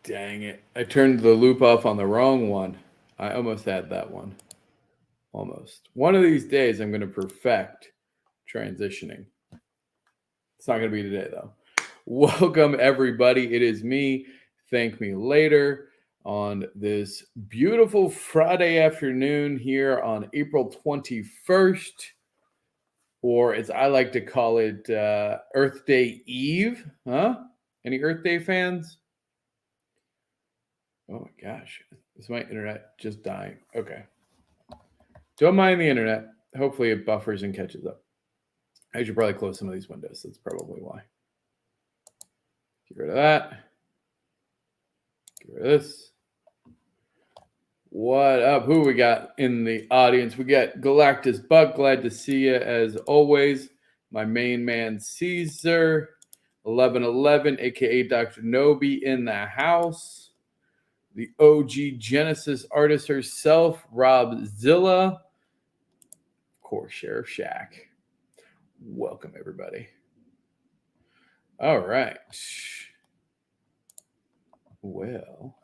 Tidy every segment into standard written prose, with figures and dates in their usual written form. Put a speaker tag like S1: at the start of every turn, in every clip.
S1: Dang it. I turned the loop off on the wrong one. I almost had that one. Almost. One of these days, I'm going to perfect transitioning. It's not going to be today, though. Welcome, everybody. It is me. Thank me later on this beautiful Friday afternoon here on April 21st, or as I like to call it, Earth Day Eve. Huh? Any Earth Day fans? Oh my gosh. Is my internet just dying? Okay. Don't mind the internet. Hopefully it buffers and catches up. I should probably close some of these windows. That's probably why. Get rid of that. Get rid of this. What up? Who we got in the audience? We got Galactus Buck. Glad to see you as always. My main man Caesar. 1111, aka Dr. Nobi in the house. The OG Genesis artist herself, Rob Zilla. Of course, Sheriff Shack. Welcome, everybody. All right. Well,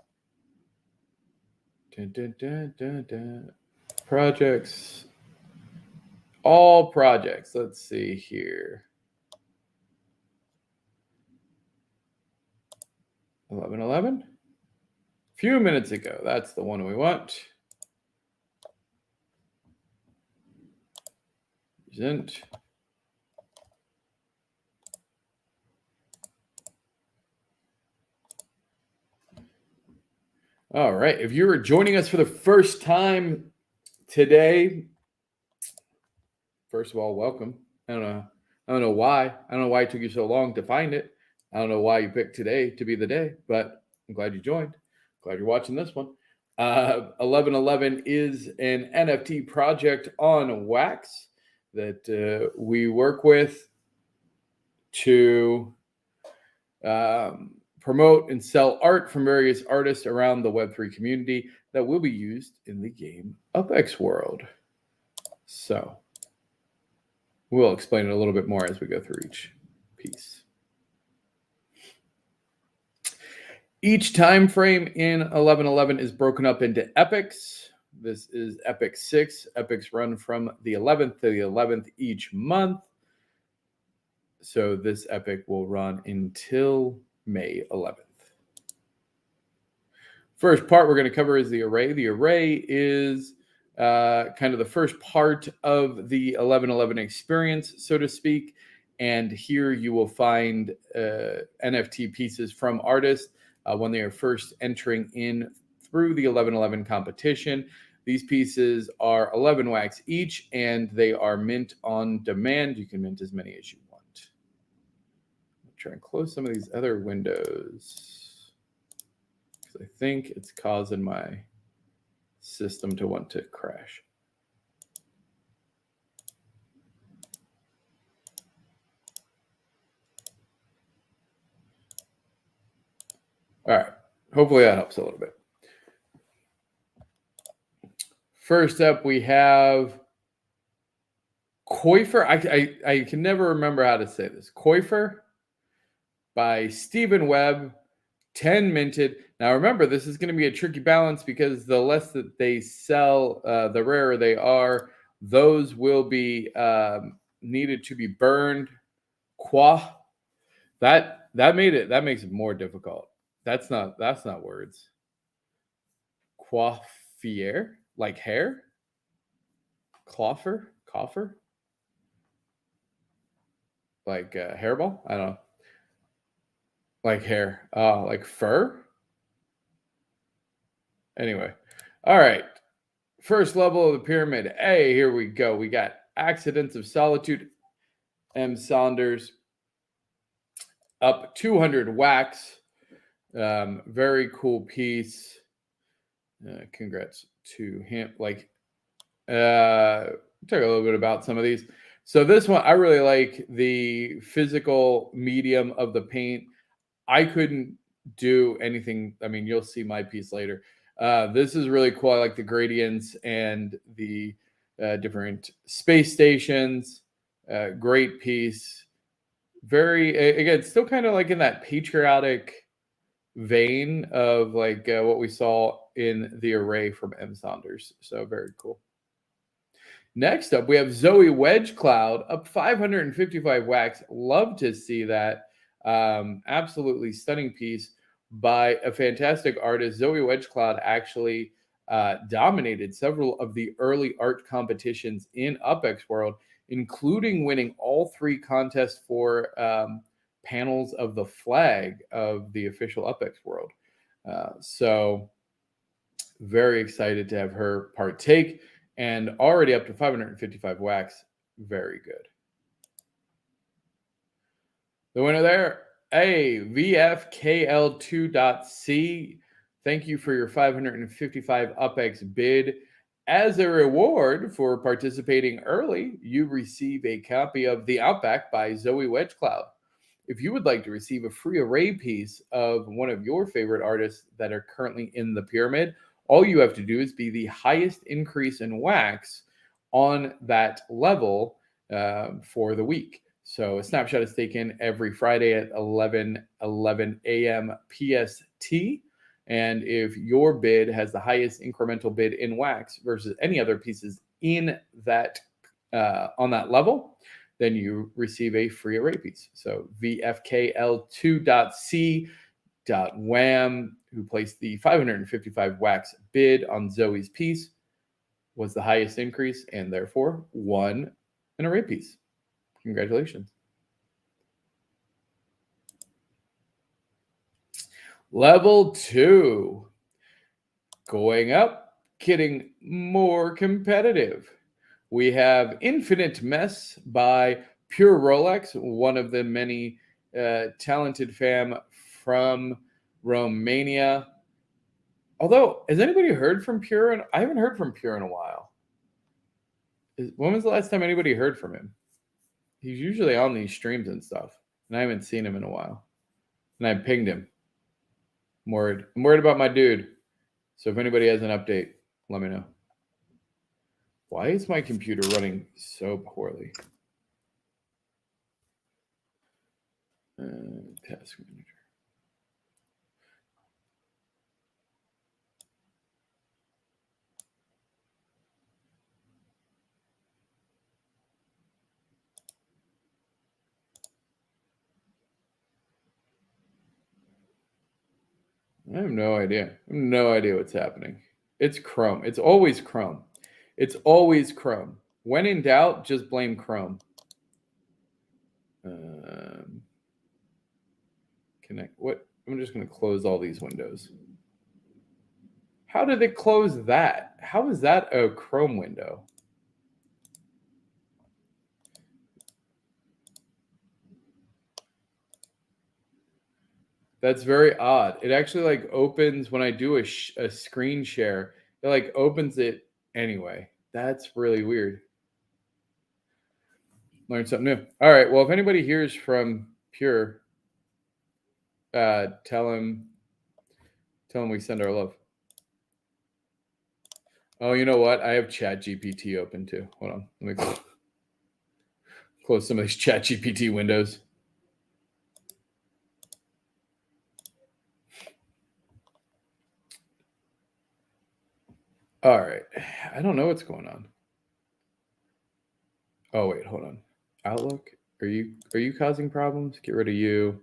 S1: projects. All projects. Let's see here. 1111. Few minutes ago. That's the one we want. Present. All right. If you are joining us for the first time today, first of all, welcome. I don't know why. I don't know why it took you so long to find it. I don't know why you picked today to be the day, but I'm glad you joined. Glad you're watching this one. 1111 is an NFT project on Wax that we work with to promote and sell art from various artists around the Web3 community that will be used in the game UpX World. So we'll explain it a little bit more as we go through each piece. Each time frame in 1111 is broken up into epics. This is epic 6. Epics run from the 11th to the 11th each month. So this epic will run until May 11th. First part we're going to cover is the array. The array is kind of the first part of the 1111 experience, so to speak. And here you will find NFT pieces from artists when they are first entering in through the 1111 competition. These pieces are 11 wax each, and they are mint on demand. You can mint as many as you want. I'll try and close some of these other windows because I think it's causing my system to want to crash. All right. Hopefully that helps a little bit. First up, we have Koifer. I can never remember how to say this. Koifer by Stephen Webb, 10 minted. Now remember, this is going to be a tricky balance because the less that they sell, the rarer they are. Those will be needed to be burned. That makes it more difficult. That's not words. Coiffier, like hair. Coffer, like hairball. I don't know. Like hair, like fur. Anyway, all right. First level of the pyramid. Hey, here we go. We got Accidents of Solitude. M. Saunders. Up 200 wax. Very cool piece. Congrats to him. Like, talk a little bit about some of these. So this one, I really like the physical medium of the paint. I couldn't do anything. I mean, you'll see my piece later. This is really cool. I like the gradients and the different space stations. Great piece. Very, again, still kind of like in that patriotic vein of like what we saw in the array from M. Saunders. So very cool. Next up, we have Zoe Wedge Cloud up 555 wax. Love to see that. Absolutely stunning piece by a fantastic artist. Zoe Wedge Cloud actually dominated several of the early art competitions in UpX World, including winning all 3 contests for panels of the flag of the official UpX World. So very excited to have her partake, and already up to 555 wax. Very good. The winner there, VFKL2.C. Thank you for your 555 UpX bid. As a reward for participating early, you receive a copy of The Outback by Zoe Wedgecloud. If you would like to receive a free array piece of one of your favorite artists that are currently in the pyramid, all you have to do is be the highest increase in wax on that level for the week. So a snapshot is taken every Friday at 11:11 a.m. PST. And if your bid has the highest incremental bid in wax versus any other pieces in that on that level, then you receive a free array piece. So VFKL2.C.Wham, who placed the 555 wax bid on Zoe's piece, was the highest increase and therefore won an array piece. Congratulations. Level 2. Going up, getting more competitive. We have Infinite Mess by Pure Rolex, one of the many talented fam from Romania. Although, has anybody heard from Pure? I haven't heard from Pure in a while. When was the last time anybody heard from him? He's usually on these streams and stuff, and I haven't seen him in a while. And I pinged him. I'm worried about my dude. So if anybody has an update, let me know. Why is my computer running so poorly? Task manager. I have no idea. I have no idea what's happening. It's Chrome. It's always Chrome. It's always Chrome. When in doubt, just blame Chrome. Connect. What? I'm just going to close all these windows. How did it close that? How is that a Chrome window? That's very odd. It actually like opens when I do a screen share. It like opens it anyway. That's really weird. Learn something new. All right. Well, if anybody hears from Pure, tell him we send our love. Oh, you know what? I have ChatGPT open too. Hold on. Let me close some of these ChatGPT windows. All right. I don't know what's going on. Oh, wait, hold on. Outlook, are you causing problems? Get rid of you.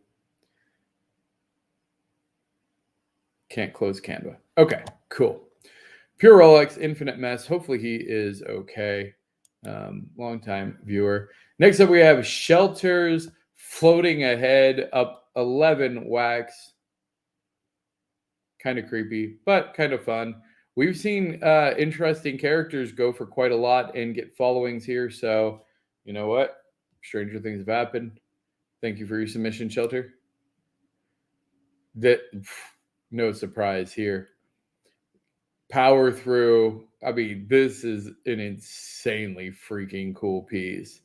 S1: Can't close Canva. Okay, cool. Pure Rolex, Infinite Mess. Hopefully he is okay. Long time viewer. Next up, we have Shelters floating ahead up 11 wax. Kind of creepy, but kind of fun. We've seen interesting characters go for quite a lot and get followings here. So, you know what? Stranger things have happened. Thank you for your submission, Shelter. No surprise here. Power through. I mean, this is an insanely freaking cool piece,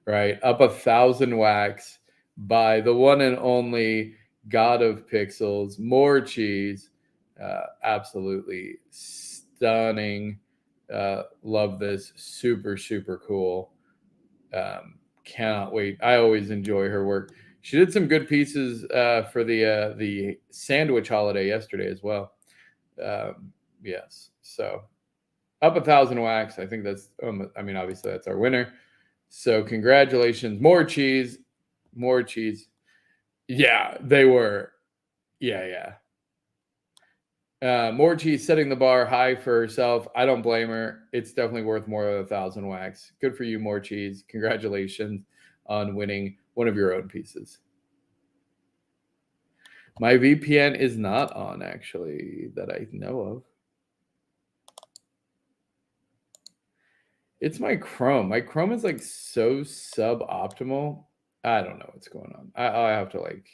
S1: right? Up 1,000 wax by the one and only God of Pixels, more cheese. Absolutely stunning. Love this. Super, super cool. Cannot wait. I always enjoy her work. She did some good pieces for the sandwich holiday yesterday as well. Yes, so up 1,000 wax. I think that's. I mean, obviously that's our winner. So congratulations, more cheese, more cheese. Yeah, they were. Yeah, yeah. More cheese setting the bar high for herself. I don't blame her. It's definitely worth more than 1,000 wax. Good for you, more cheese. Congratulations on winning one of your own pieces. My VPN is not on, actually, that I know of. It's my Chrome. My Chrome is like so suboptimal. I don't know what's going on. I have to like.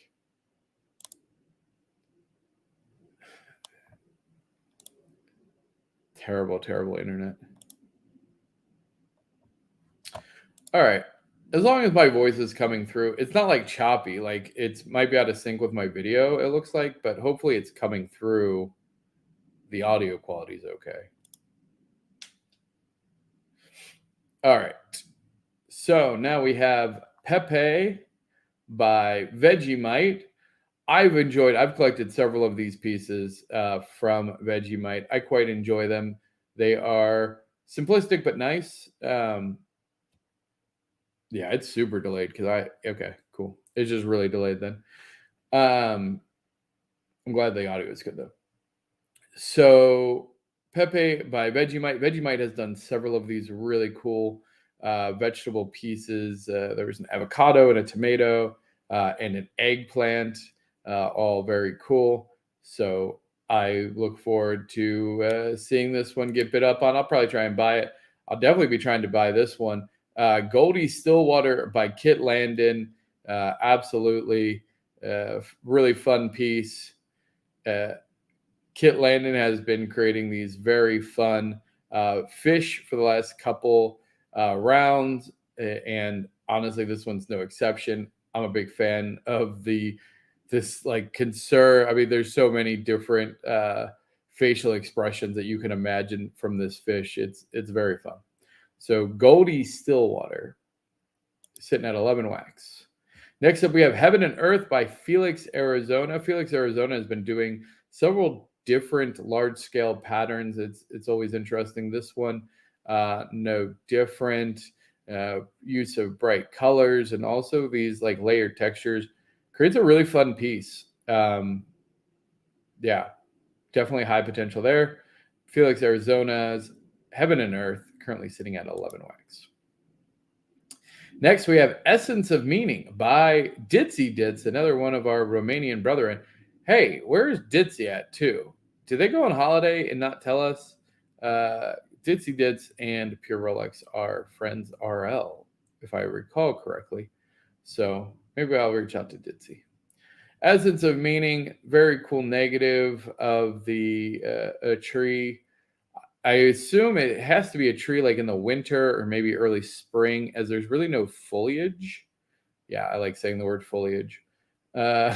S1: Terrible, terrible internet. All right. As long as my voice is coming through, it's not like choppy. Like it might be out of sync with my video, it looks like, but hopefully it's coming through. The audio quality is okay. All right. So now we have Pepe by Vegemite. I've collected several of these pieces from Vegemite. I quite enjoy them. They are simplistic but nice. Yeah, it's super delayed because okay, cool. It's just really delayed then. I'm glad the audio is good though. So Pepe by Vegemite. Vegemite has done several of these really cool vegetable pieces. There was an avocado and a tomato and an eggplant, all very cool. So I look forward to seeing this one get bid up on. I'll probably try and buy it. I'll definitely be trying to buy this one. Goldie Stillwater by Kit Landon. Absolutely really fun piece. Kit Landon has been creating these very fun fish for the last couple rounds, and honestly, this one's no exception. I'm a big fan of this like concern. I mean, there's so many different facial expressions that you can imagine from this fish. It's very fun. So Goldie Stillwater, sitting at 11 wax. Next up, we have Heaven and Earth by Felix Arizona. Felix Arizona has been doing several different large-scale patterns. It's always interesting. This one, no different. Use of bright colors and also these like layered textures creates a really fun piece. Yeah, definitely high potential there. Felix Arizona's Heaven and Earth currently sitting at 11 wax. Next, we have Essence of Meaning by Ditzy Dits, another one of our Romanian brethren. Hey, where's Ditzy at too? Did they go on holiday and not tell us? Ditzy Dits and Pure Rolex are friends RL, if I recall correctly. So maybe I'll reach out to Ditzy. Essence of Meaning, very cool negative of the a tree. I assume it has to be a tree like in the winter or maybe early spring, as there's really no foliage. Yeah, I like saying the word foliage. Up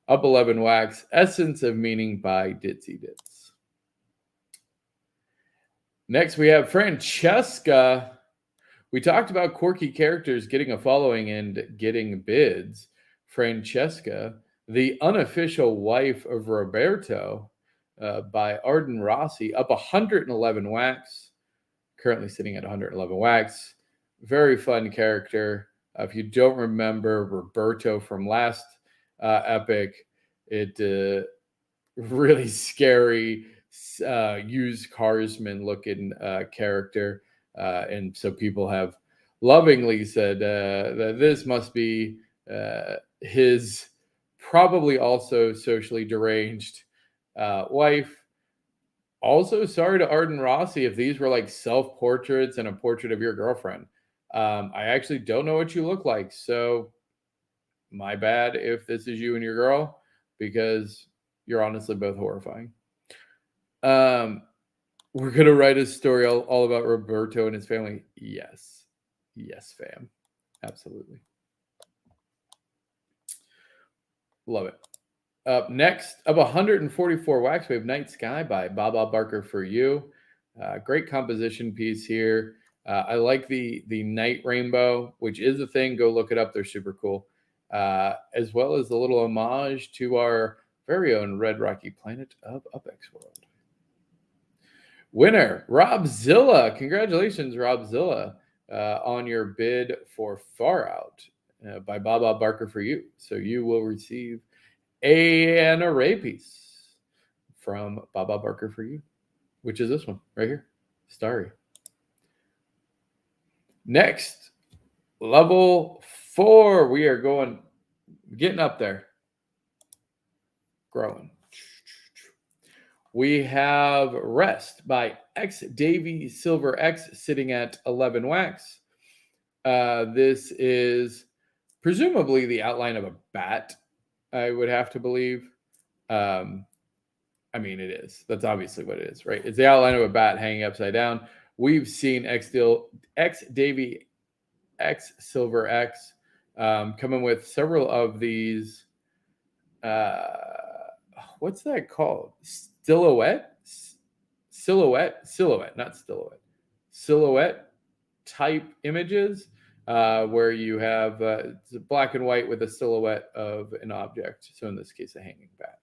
S1: 11 wax, Essence of Meaning by Ditzy Dits. Next, we have Francesca. We talked about quirky characters getting a following and getting bids. Francesca, the unofficial wife of Roberto, by Arden Rossi, up 111 wax, currently sitting at 111 wax. Very fun character. If you don't remember Roberto from last epic, it really scary used carsman looking character, and so people have lovingly said that this must be his probably also socially deranged wife. Also, sorry to Arden Rossi if these were like self-portraits and a portrait of your girlfriend. I actually don't know what you look like, so my bad if this is you and your girl, because you're honestly both horrifying. We're gonna write a story all about Roberto and his family. Yes, fam, absolutely, love it. Up next, up 144 wax, we have Night Sky by Baba Barker for You. Great composition piece here. I like the night rainbow, which is a thing. Go look it up. They're super cool. as well as a little homage to our very own red rocky planet of UpX World. Winner, Robzilla. Congratulations, Robzilla, on your bid for Far Out by Baba Barker for you. So you will receive an array piece from Baba Barker for you, which is this one right here, Starry. Next, level 4. We are getting up there, growing. We have Rest by X Davy Silver X sitting at 11 wax. This is presumably the outline of a bat, I would have to believe. I mean, it is. That's obviously what it is, right? It's the outline of a bat hanging upside down. We've seen X Davy X Silver X coming with several of these. What's that called? Silhouette, not silhouette. Silhouette type images where you have it's black and white with a silhouette of an object. So in this case, a hanging bat.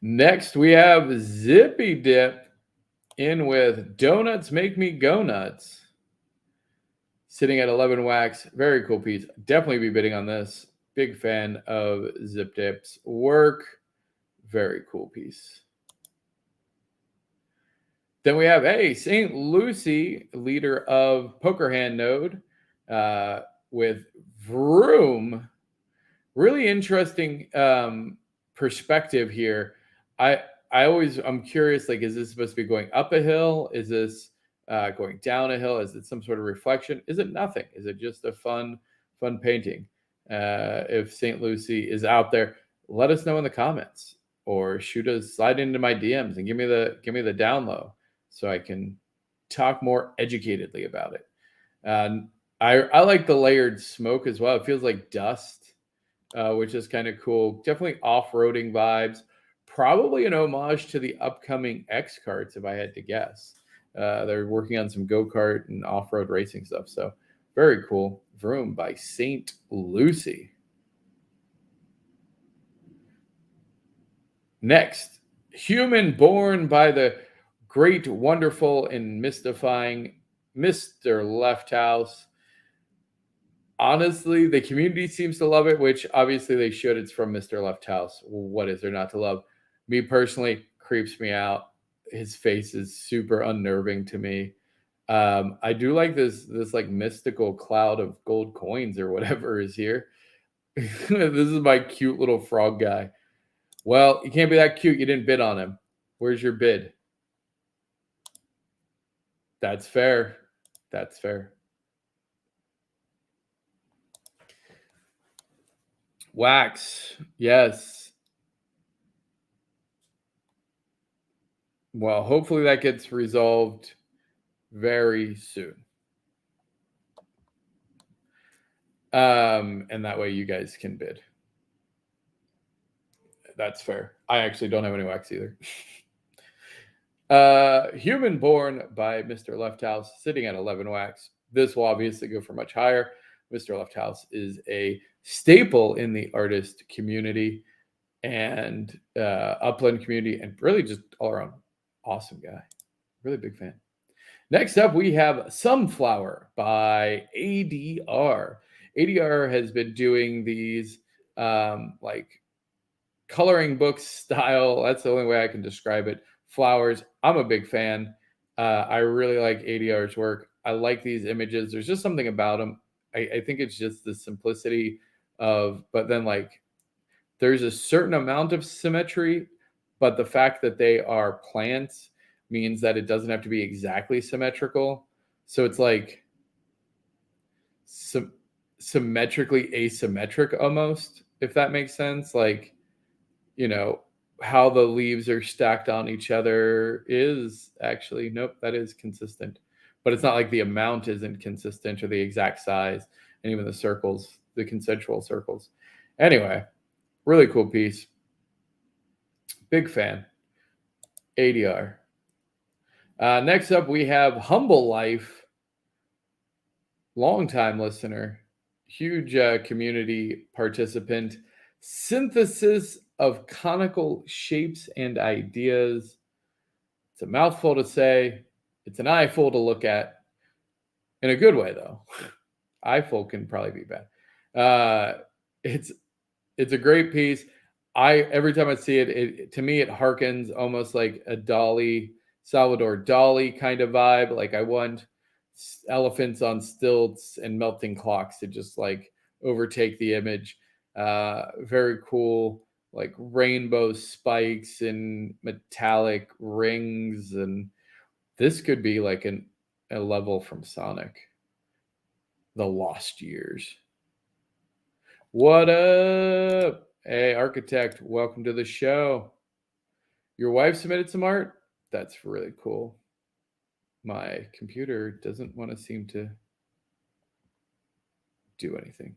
S1: Next, we have Zippy Dip in with Donuts Make Me Go Nuts. Sitting at 11 wax. Very cool piece. Definitely be bidding on this. Big fan of Zip Dip's work. Very cool piece. Then we have St. Lucie, leader of Poker Hand Node, with Vroom. Really interesting perspective here. I'm curious, like, is this supposed to be going up a hill? Is this going down a hill? Is it some sort of reflection? Is it nothing? Is it just a fun painting? If St. Lucie is out there, let us know in the comments, or slide into my DMs and give me the down low so I can talk more educatedly about it. I like the layered smoke as well. It feels like dust, which is kind of cool. Definitely off-roading vibes. Probably an homage to the upcoming X carts, if I had to guess. They're working on some go-kart and off-road racing stuff. So very cool. Vroom by St. Lucie. Next, Human Born by the great, wonderful, and mystifying Mr. Left House. Honestly, the community seems to love it, which obviously they should. It's from Mr. Left House. What is there not to love? Me personally, creeps me out. His face is super unnerving to me. I do like this like mystical cloud of gold coins or whatever is here. This is my cute little frog guy. Well, you can't be that cute. You didn't bid on him. Where's your bid? That's fair. That's fair. Wax. Yes. Well, hopefully that gets resolved very soon. And that way you guys can bid. That's fair. I actually don't have any wax either. Human Born by Mr. Left House, sitting at 11 wax. This will obviously go for much higher. Mr. Left House is a staple in the artist community and upland community, and really just all around awesome guy. Really big fan. Next up, we have Sunflower by ADR. ADR has been doing these like coloring book style. That's the only way I can describe it. Flowers. I'm a big fan. I really like ADR's work. I like these images. There's just something about them. I think it's just the simplicity but then like there's a certain amount of symmetry, but the fact that they are plants means that it doesn't have to be exactly symmetrical. So it's like symmetrically asymmetric almost, if that makes sense. Like, you know, how the leaves are stacked on each other is actually, nope, that is consistent. But it's not like the amount isn't consistent or the exact size, and even the circles, the concentric circles. Anyway, really cool piece. Big fan. ADR. Next up, we have Humble Life Long-time listener, huge community participant. Synthesis of conical shapes and ideas. It's a mouthful to say. It's an eyeful to look at. In a good way, though. Eyeful can probably be bad. It's a great piece. Every time I see it, to me it harkens almost like a Salvador Dali kind of vibe. Like I want elephants on stilts and melting clocks to just like overtake the image. Very cool, like rainbow spikes and metallic rings, and this could be like a level from Sonic, The Lost Years. What up? Hey, architect, welcome to the show. Your wife submitted some art? That's really cool. My computer doesn't want to seem to do anything.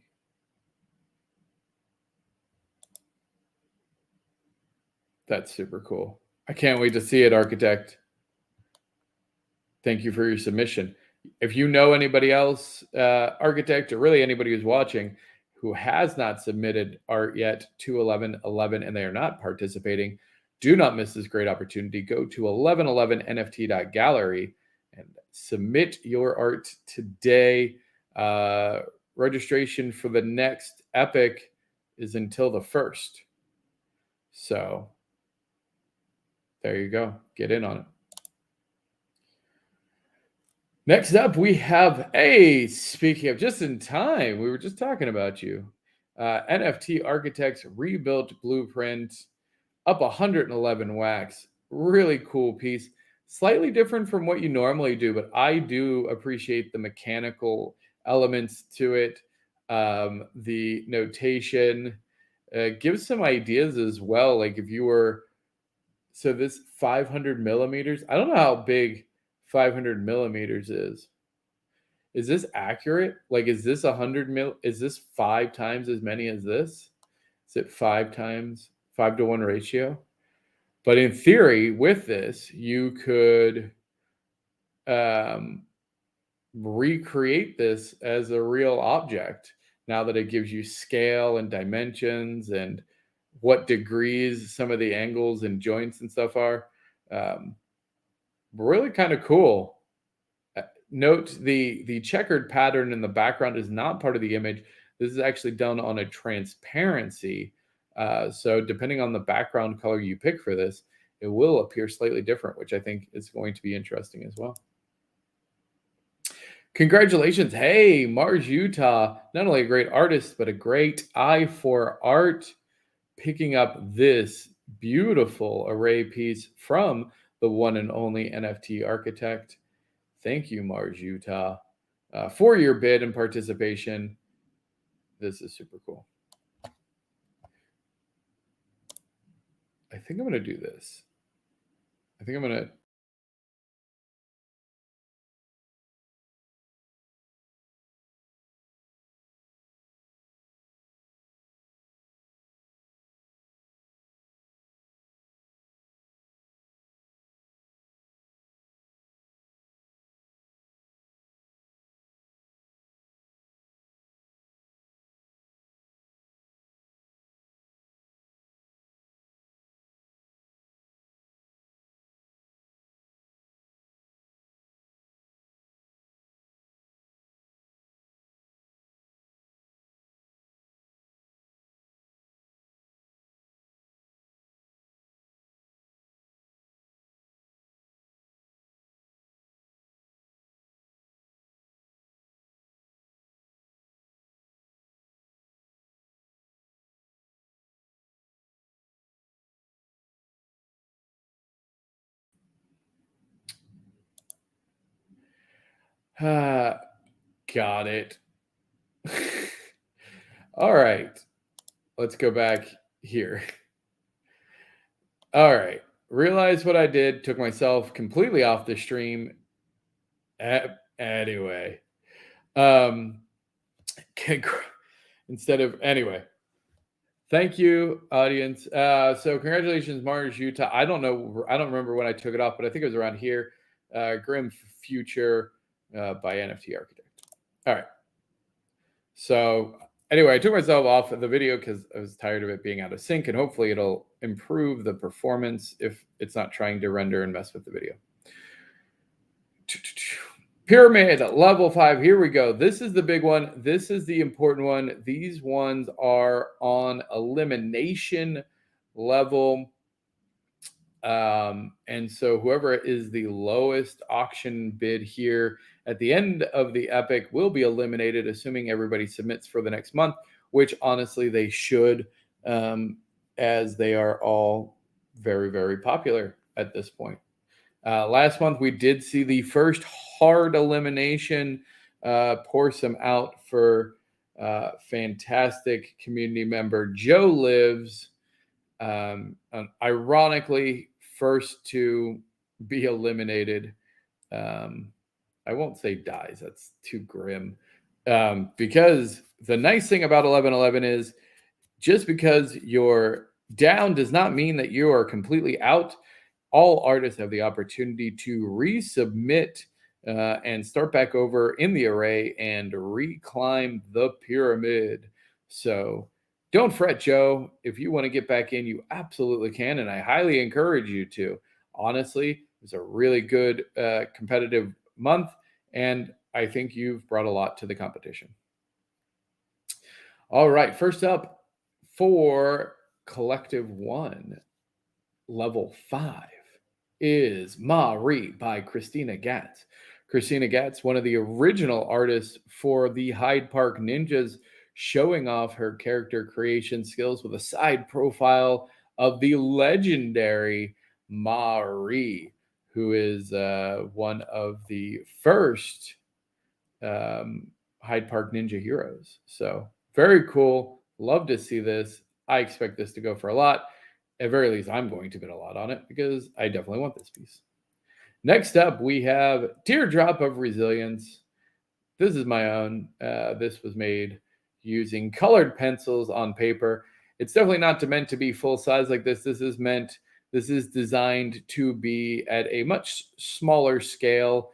S1: That's super cool. I can't wait to see it, architect. Thank you for your submission. If you know anybody else, architect, or really anybody who's watching, who has not submitted art yet to 1111 and they are not participating, do not miss this great opportunity. Go to 1111nft.gallery and submit your art today. Registration for the next epic is until the 1st. So there you go. Get in on it. Next up, we have, speaking of just in time, we were just talking about you. NFT Architects Rebuilt Blueprint, up 111 wax. Really cool piece. Slightly different from what you normally do, but I do appreciate the mechanical elements to it. The notation gives some ideas as well. Like if you were, so this 500 millimeters, I don't know how big 500 millimeters is this accurate? Like, is this 100 mil? Is this 5 times as many as this? Is it 5 to 1 ratio? But in theory, with this, you could recreate this as a real object now that it gives you scale and dimensions and what degrees some of the angles and joints and stuff are. Really kind of cool. Note the checkered pattern in the background is not part of the image. This is actually done on a transparency. So depending on the background color you pick for this, it will appear slightly different, which I think is going to be interesting as well. Congratulations. Hey, Mars, Utah. Not only a great artist, but a great eye for art. Picking up this beautiful array piece from the one and only NFT Architect. Thank you, Mars, Utah, for your bid and participation. This is super cool. I think I'm going to do this. I think I'm going to... Got it. All right. Let's go back here. All right. Realize what I did. Took myself completely off the stream. Anyway. Anyway. Thank you, audience. So congratulations, Mars, Utah. I don't remember when I took it off, but I think it was around here. Grim Future by NFT Architect. All right. So anyway, I took myself off of the video because I was tired of it being out of sync, and hopefully it'll improve the performance if it's not trying to render and mess with the video. Pyramid level 5. Here we go. This is the big one. This is the important one. These ones are on elimination level. And so whoever is the lowest auction bid here at the end of the epic will be eliminated, assuming everybody submits for the next month, which honestly they should, as they are all very, very popular at this point. Last month, we did see the first hard elimination pour some out for fantastic community member Joe Lives. Ironically, first to be eliminated. I won't say dies. That's too grim. Because the nice thing about 11-11 is just because you're down does not mean that you are completely out. All artists have the opportunity to resubmit and start back over in the array and reclimb the pyramid. So don't fret, Joe. If you want to get back in, you absolutely can, and I highly encourage you to. Honestly, it was a really good competitive month, and I think you've brought a lot to the competition. All right, first up for Collective 1, level 5, is Marie by Christina Gatz. Christina Gatz, one of the original artists for the Hyde Park Ninjas, showing off her character creation skills with a side profile of the legendary Marie, who is one of the first Hyde Park Ninja heroes. So very cool. Love to see this. I expect this to go for a lot. At very least, I'm going to bid a lot on it because I definitely want this piece. Next up, we have Teardrop of Resilience. This is my own. This was made using colored pencils on paper. It's definitely not meant to be full size like this. This is designed to be at a much smaller scale,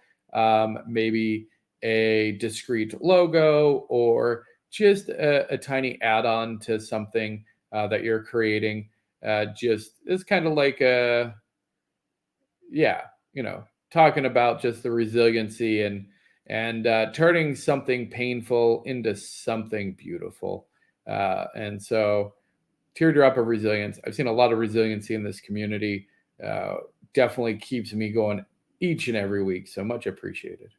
S1: maybe a discrete logo or just a tiny add-on to something that you're creating. Just it's kind of like talking about just the resiliency and turning something painful into something beautiful. And so Teardrop of Resilience, I've seen a lot of resiliency in this community. Definitely keeps me going each and every week. So much appreciated.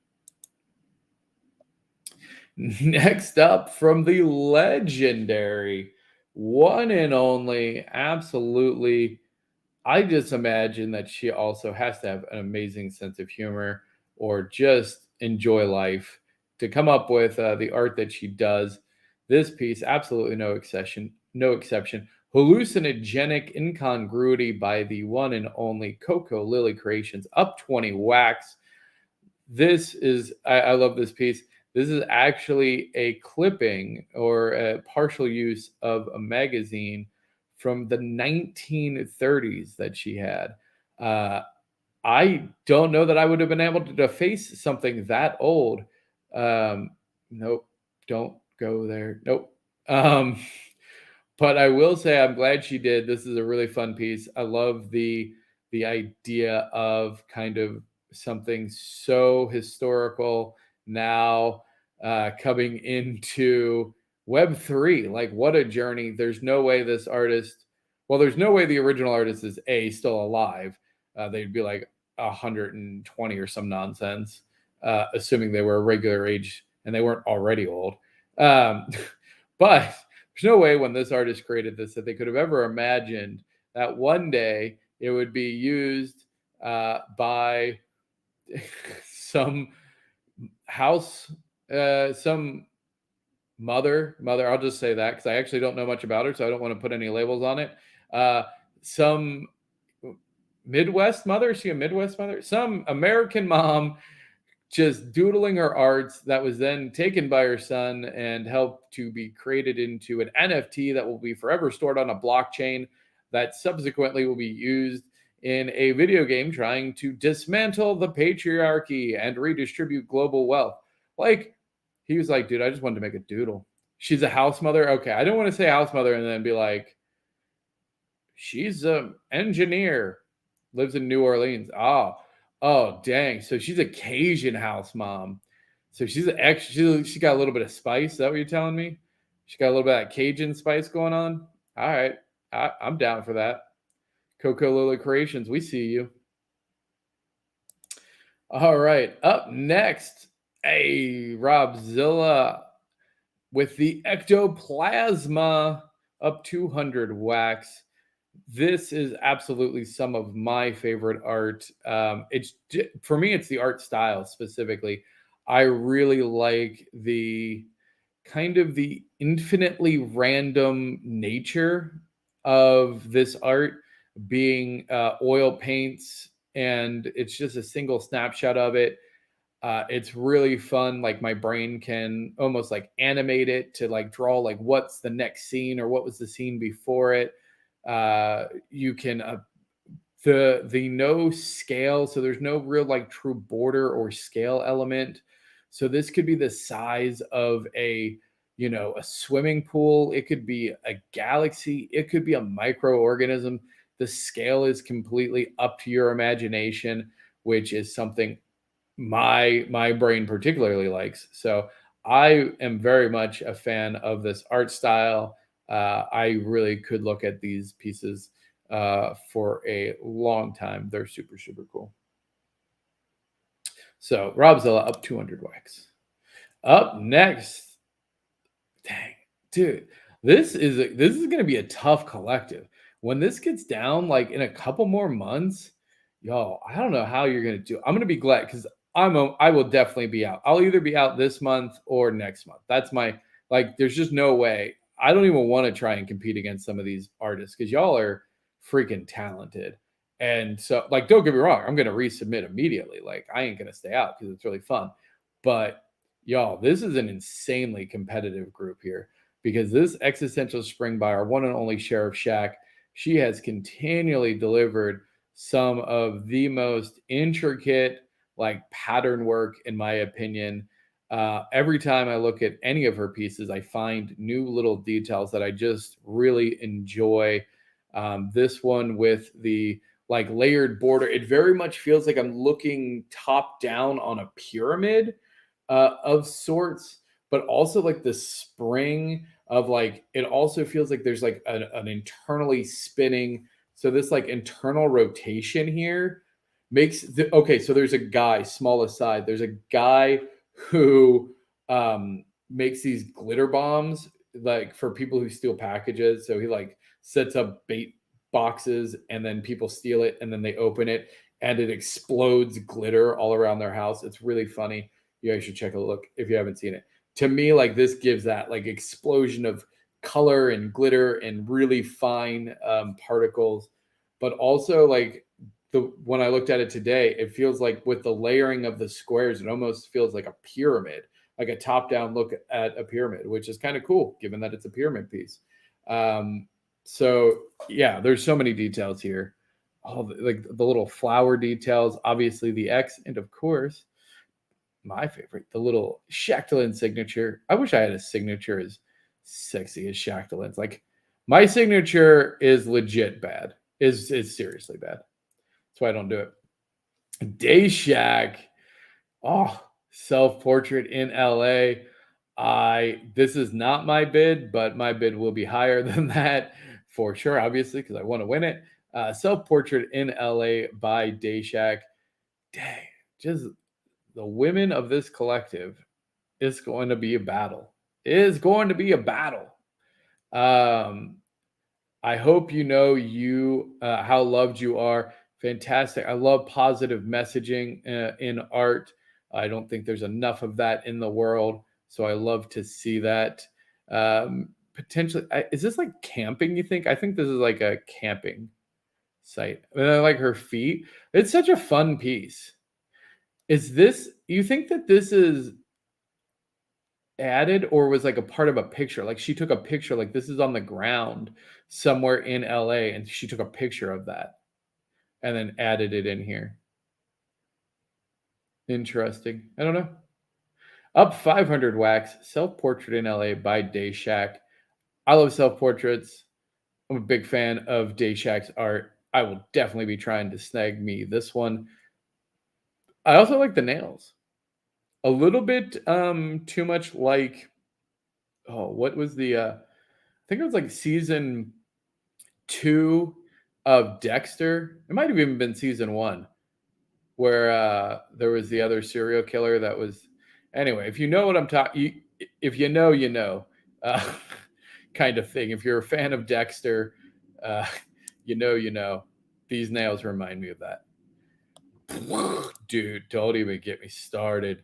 S1: Next up, from the legendary one and only, absolutely, I just imagine that she also has to have an amazing sense of humor or just enjoy life to come up with the art that she does. This piece, absolutely no exception. Hallucinogenic Incongruity by the one and only Coco Lily Creations, up 20 wax. This is, I love this piece. This is actually a clipping or a partial use of a magazine from the 1930s that she had. I don't know that I would have been able to deface something that old. Nope, don't go there. Nope. But I will say I'm glad she did. This is a really fun piece. I love the idea of kind of something so historical now coming into Web3. Like, what a journey. There's no way this artist, well, there's no way the original artist is still alive. They'd be like 120 or some nonsense, assuming they were a regular age and they weren't already old. But there's no way when this artist created this that they could have ever imagined that one day it would be used by some house, some mother, I'll just say that because I actually don't know much about her, so I don't want to put any labels on it. Some Midwest mother, is she a Midwest mother? Some American mom just doodling her arts that was then taken by her son and helped to be created into an NFT that will be forever stored on a blockchain that subsequently will be used in a video game trying to dismantle the patriarchy and redistribute global wealth. Like, He was like, dude, I just wanted to make a doodle. She's a house mother. Okay, I don't want to say house mother and then be like, she's a engineer, lives in New Orleans. Oh, dang. So she's a Cajun house mom. So she's an ex. She got a little bit of spice. Is that what you're telling me? She got a little bit of that Cajun spice going on. All right, I'm down for that. Coco Lily Creations, we see you. All right, up next, hey, Robzilla with the Ectoplasma up 200 wax. This is absolutely some of my favorite art. It's for me, it's the art style specifically. I really like the kind of the infinitely random nature of this art being oil paints, and it's just a single snapshot of it. It's really fun. Like my brain can almost like animate it to like draw like what's the next scene or what was the scene before it. You can the no scale, so there's no real like true border or scale element. So this could be the size of a a swimming pool. It could be a galaxy. It could be a microorganism. The scale is completely up to your imagination, which is something my brain particularly likes. So I am very much a fan of this art style. I really could look at these pieces for a long time. They're super super cool. So Robzilla up 200 wax. Up next, dang, dude, this is gonna be a tough collective. When this gets down, like in a couple more months, yo, I don't know how you're gonna do. I'm gonna be glad because I will definitely be out. I'll either be out this month or next month. That's my like. There's just no way. I don't even want to try and compete against some of these artists because y'all are freaking talented. And so, like, don't get me wrong, I'm gonna resubmit immediately. Like, I ain't gonna stay out because it's really fun. But y'all, this is an insanely competitive group here because this existential spring by our one and only Sheriff Shack, she has continually delivered some of the most intricate, like pattern work, in my opinion. Every time I look at any of her pieces, I find new little details that I just really enjoy. This one with the like layered border, it very much feels like I'm looking top down on a pyramid of sorts, but also like the spring of like it also feels like there's like an internally spinning. So this like internal rotation here makes the okay. So there's a guy, small aside, there's a guy who makes these glitter bombs like for people who steal packages. So he like sets up bait boxes and then people steal it and then they open it and it explodes glitter all around their house. It's really funny. You guys should check a look if you haven't seen it. To me, like this gives that like explosion of color and glitter and really fine particles, but also like the when I looked at it today, it feels like with the layering of the squares, it almost feels like a pyramid, like a top-down look at a pyramid, which is kind of cool given that it's a pyramid piece. So yeah, there's so many details here. All like the little flower details, obviously the X, and of course my favorite, the little Shacklin signature. I wish I had a signature as sexy as Shacklin's. Like my signature is legit bad. Is seriously bad. That's why I don't do it. Day Shack. Oh, self-portrait in LA. I This is not my bid, but my bid will be higher than that for sure, obviously, because I want to win it. Self-portrait in LA by Day Shack. Dang, just the women of this collective is going to be a battle. It is going to be a battle. Um, I hope you know you how loved you are. Fantastic. I love positive messaging in art. I don't think there's enough of that in the world, so I love to see that. Potentially, is this like camping? You think? I think this is like a camping site. And I like her feet. It's such a fun piece. Is this? You think that this is added or was like a part of a picture? Like she took a picture, like this is on the ground somewhere in LA, and she took a picture of that and then added it in here. Interesting. I don't know. Up 500 wax, self-portrait in LA by Dayshack. I love self-portraits. I'm a big fan of Dayshack's art. I will definitely be trying to snag me this one. I also like the nails. A little bit too much like, oh, what was the I think it was like season 2 of Dexter. It might have even been season 1 where there was the other serial killer that was, anyway, if you know what I'm talking, if you know, you know, uh, kind of thing. If you're a fan of Dexter, uh, you know, these nails remind me of that. Dude, don't even get me started.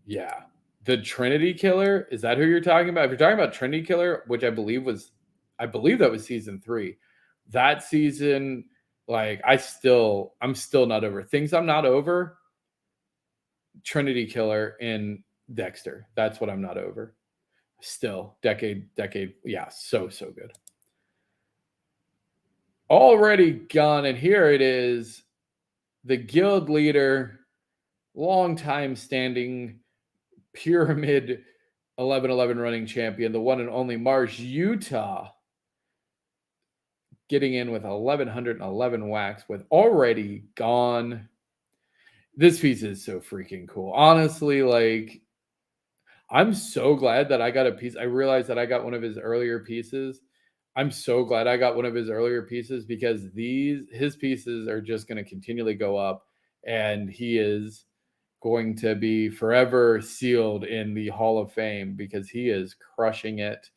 S1: Yeah. The Trinity Killer, is that who you're talking about? If you're talking about Trinity Killer, which I believe that was season 3. That season, like I'm still not over. Things I'm not over, Trinity Killer in Dexter. That's what I'm not over. Still, decade. Yeah, so good. Already gone, and here it is. The guild leader, long time standing pyramid 11-11 running champion, the one and only Mars Utah, getting in with 1111 wax with already gone. This piece is so freaking cool. Honestly, like, I'm so glad that I got a piece. I realized that I got one of his earlier pieces. I'm so glad I got one of his earlier pieces because his pieces are just going to continually go up, and he is going to be forever sealed in the Hall of Fame because he is crushing it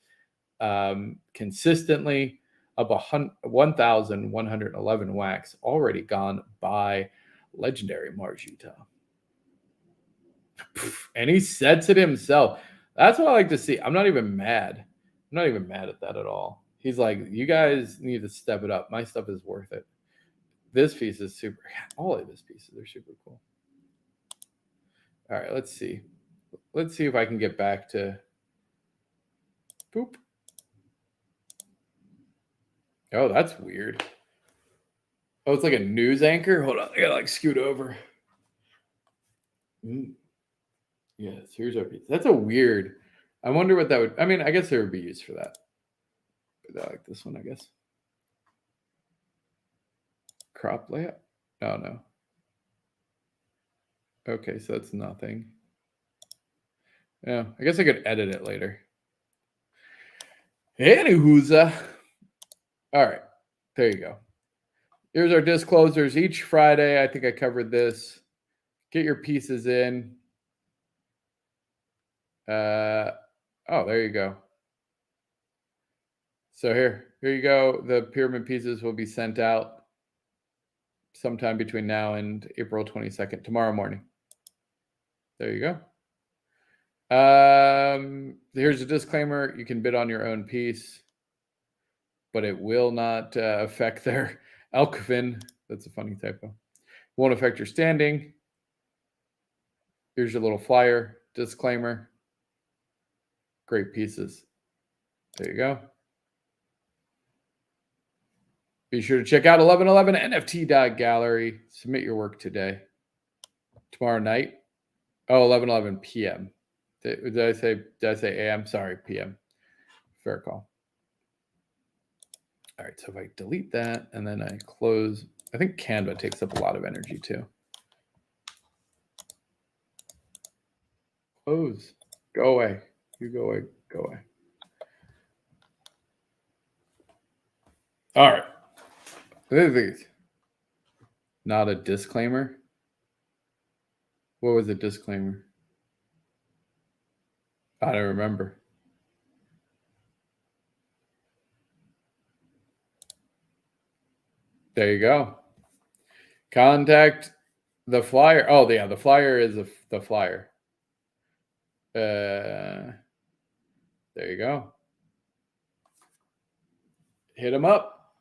S1: consistently. Up 1,111 wax already gone by legendary Mars Utah. And he sets it himself. That's what I like to see. I'm not even mad. I'm not even mad at that at all. He's like, you guys need to step it up. My stuff is worth it. This piece is super. All of his pieces are super cool. All right, let's see. Let's see if I can get back to. Boop. Oh, that's weird. Oh, it's like a news anchor. Hold on, I gotta like scoot over. Yes, here's our piece. That's a weird. I wonder what that would. I mean, I guess there would be use for that. But I like this one, I guess. Crop layout. Oh no. Okay, so that's nothing. Yeah, I guess I could edit it later. Anywho's all right. There you go. Here's our disclosures each Friday. I think I covered this. Get your pieces in. Oh, there you go. So here you go. The pyramid pieces will be sent out sometime between now and April 22nd, tomorrow morning. There you go. Here's a disclaimer. You can bid on your own piece, but it will not affect their Elkvin. That's a funny typo. Won't affect your standing. Here's your little flyer. Disclaimer. Great pieces. There you go. Be sure to check out 1111nft.gallery. Submit your work today. Tomorrow night. Oh, 11:11 p.m. Did I say a.m.? Sorry, p.m. Fair call. All right, so if I delete that and then I close, I think Canva takes up a lot of energy too. Close. Go away. You go away. Go away. All right. This is not a disclaimer. What was the disclaimer? I don't remember. There you go. Contact the flyer. Oh, yeah, the flyer is the flyer. There you go. Hit him up.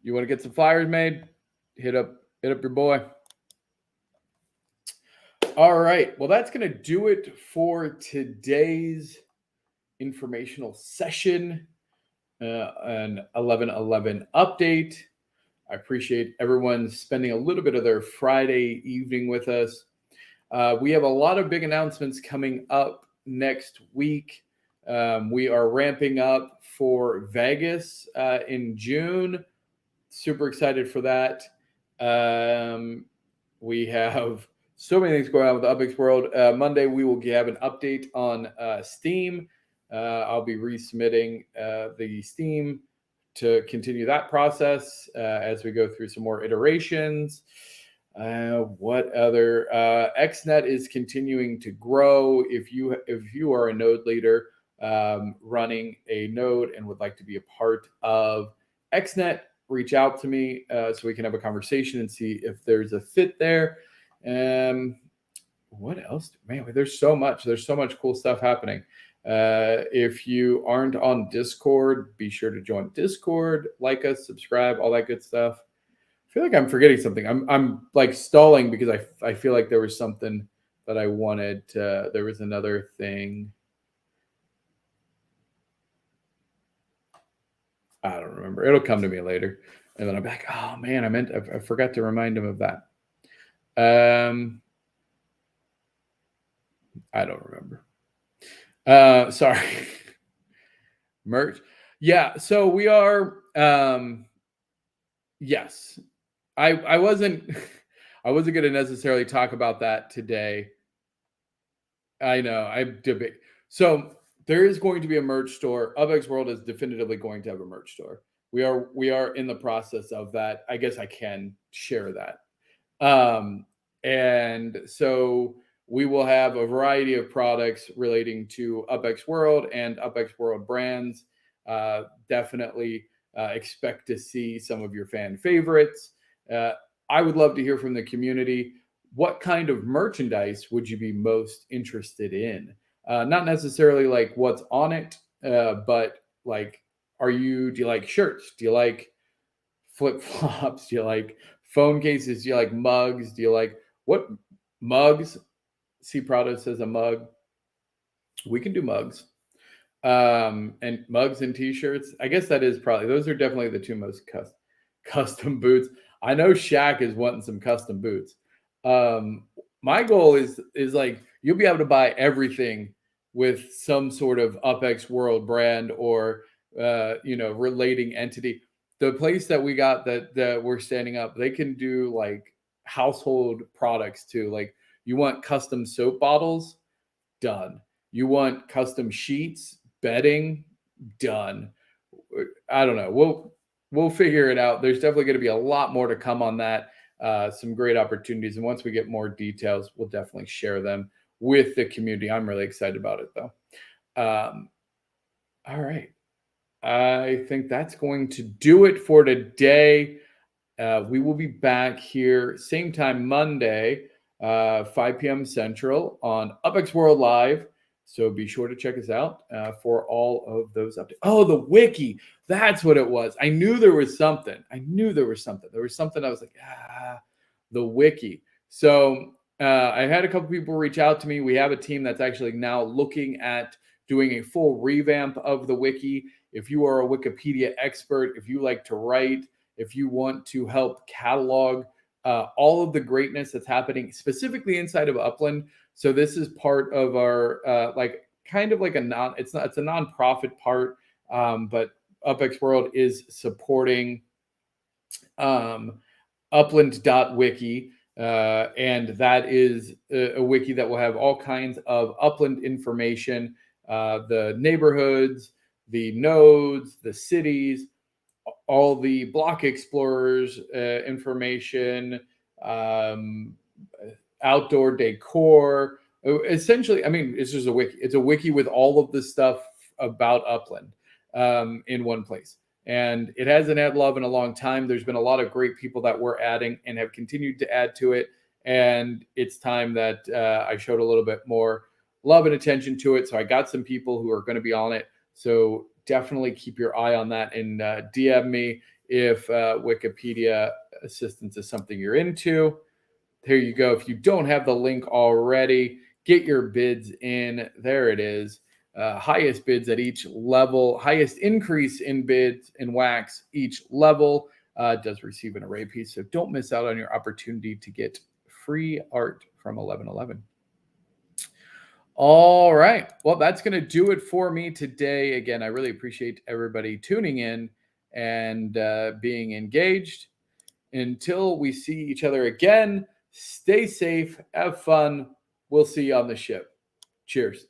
S1: You want to get some flyers made? Hit up your boy. All right. Well, that's going to do it for today's informational session, an 11:11 update. I appreciate everyone spending a little bit of their Friday evening with us. We have a lot of big announcements coming up next week. We are ramping up for Vegas in June. Super excited for that. We have so many things going on with the UpX World. Monday, we will have an update on Steam. I'll be resubmitting the Steam to continue that process as we go through some more iterations. What other? XNet is continuing to grow. If you are a node leader running a node and would like to be a part of XNet, reach out to me so we can have a conversation and see if there's a fit there. What else? Man, there's so much. There's so much cool stuff happening. If you aren't on Discord, be sure to join Discord, like us, subscribe, all that good stuff. I feel like I'm forgetting something. I'm like stalling because I feel like there was something that I wanted. There was another thing. I don't remember. It'll come to me later, and then I'm like, oh man, I forgot to remind him of that. I don't remember. Sorry. Merch. Yeah, so we are yes. I wasn't going to necessarily talk about that today. I know. I debate. So there is going to be a merch store. UpX World is definitively going to have a merch store. We are in the process of that. I guess I can share that. And so we will have a variety of products relating to UpX World and UpX World brands. Definitely expect to see some of your fan favorites. I would love to hear from the community. What kind of merchandise would you be most interested in? Not necessarily like what's on it, but like, do you like shirts? Do you like flip-flops? Do you like phone cases? Do you like mugs? Do you like what mugs? C Prado says a mug. We can do mugs. And mugs and t-shirts. I guess that is probably, those are definitely the two most custom boots. I know Shaq is wanting some custom boots. My goal is like, you'll be able to buy everything with some sort of UpX World brand or relating entity. The place that we got that we're standing up, they can do like household products too. Like, you want custom soap bottles? Done. You want custom sheets, bedding? Done. I don't know. We'll figure it out. There's definitely going to be a lot more to come on that. Some great opportunities. And once we get more details, we'll definitely share them with the community. I'm really excited about it though. All right. I think that's going to do it for today. We will be back here same time Monday, 5 p.m. Central on UpX World Live. So be sure to check us out for all of those updates. Oh, the wiki. That's what it was. I knew there was something. There was something I was like, the wiki. So I had a couple people reach out to me. We have a team that's actually now looking at doing a full revamp of the wiki. If you are a Wikipedia expert, if you like to write, if you want to help catalog all of the greatness that's happening specifically inside of Upland. So this is part of our it's a nonprofit part, but UpX World is supporting upland.wiki, and that is a wiki that will have all kinds of Upland information, the neighborhoods, the nodes, the cities, all the block explorers information, outdoor decor. Essentially, I mean, it's just a wiki. It's a wiki with all of the stuff about Upland in one place. And it hasn't had love in a long time. There's been a lot of great people that we're adding and have continued to add to it. And it's time that I showed a little bit more love and attention to it. So I got some people who are going to be on it. So definitely keep your eye on that and DM me if Wikipedia assistance is something you're into. There you go. If you don't have the link already, get your bids in. There it is. Highest bids at each level, highest increase in bids in wax each level does receive an array piece. So don't miss out on your opportunity to get free art from 1111. All right. Well, that's going to do it for me today. Again, I really appreciate everybody tuning in and being engaged. Until we see each other again, stay safe, have fun. We'll see you on the ship. Cheers.